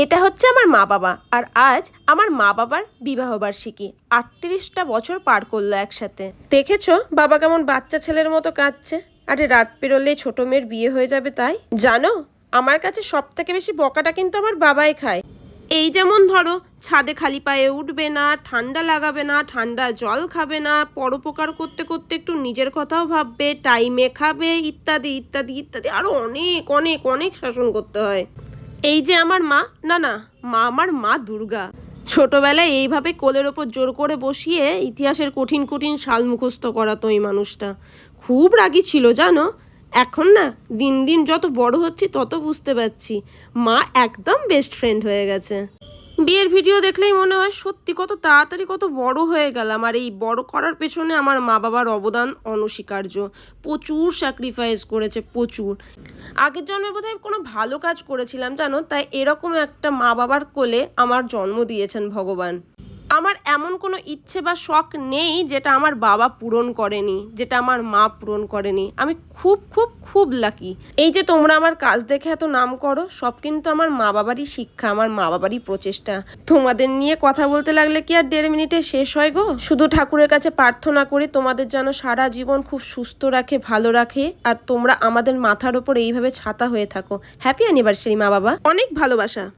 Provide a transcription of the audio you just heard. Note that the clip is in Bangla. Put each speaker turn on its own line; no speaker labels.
এটা হচ্ছে আমার মা বাবা, আর আজ আমার মা বাবার বিবাহবার্ষিকী। 38টা বছর পার করলো একসাথে। দেখেছো বাবা কেমন বাচ্চা ছেলের মতো কাঁদছে। আরে রাত পেরোলে ছোট মেয়ের বিয়ে হয়ে যাবে তাই। জানো, আমার কাছে সব থেকে বেশি বকাটা কিন্তু আমার বাবাই খায়। এই যেমন ধরো, ছাদে খালি পায়ে উঠবে না, ঠান্ডা লাগাবে না, ঠান্ডা জল খাবে না, পরোপকার করতে করতে একটু নিজের কথাও ভাববে, টাইমে খাবে, ইত্যাদি ইত্যাদি ইত্যাদি, আরো অনেক অনেক অনেক শাসন করতে হয়। এই যে আমার মা, না না, আমার মা দুর্গা। ছোটবেলায় এইভাবে কোলের ওপর জোর করে বসিয়ে ইতিহাসের কঠিন কঠিন সাল মুখস্থ করাতো এই মানুষটা। খুব রাগী ছিল জানো। এখন না দিন দিন যত বড় হচ্ছি তত বুঝতে পারছি মা একদম বেস্ট ফ্রেন্ড হয়ে গেছে। বিয়ের ভিডিও দেখলেই মনে হয় সত্যি কত তাড়াতাড়ি কত বড় হয়ে গেলাম। আর এই বড় করার পেছনে আমার মা বাবার অবদান অনস্বীকার্য। প্রচুর স্যাক্রিফাইস করেছে, প্রচুর। আগের জন্মে বোধহয় কোনো ভালো কাজ করেছিলাম জানো, তাই এরকম একটা মা বাবার কোলে আমার জন্ম দিয়েছেন ভগবান। আমার এমন কোনো ইচ্ছে বা শখ নেই যেটা আমার বাবা পূরণ করেনি, যেটা আমার মা পূরণ করেনি। আমি খুব খুব খুব লাকি। এই যে তোমরা আমার কাজ দেখে এত নাম করো, সব কিন্তু আমার মা বাবারই শিক্ষা, আমার মা বাবারই প্রচেষ্টা। তোমাদের নিয়ে কথা বলতে লাগলে কি আর 1.5 মিনিটে শেষ হয় গো। শুধু ঠাকুরের কাছে প্রার্থনা করি তোমাদের যেন সারা জীবন খুব সুস্থ রাখে, ভালো রাখে, আর তোমরা আমাদের মাথার ওপর এইভাবে ছাতা হয়ে থাকো। হ্যাপি অ্যানিভার্সারি মা বাবা, অনেক ভালোবাসা।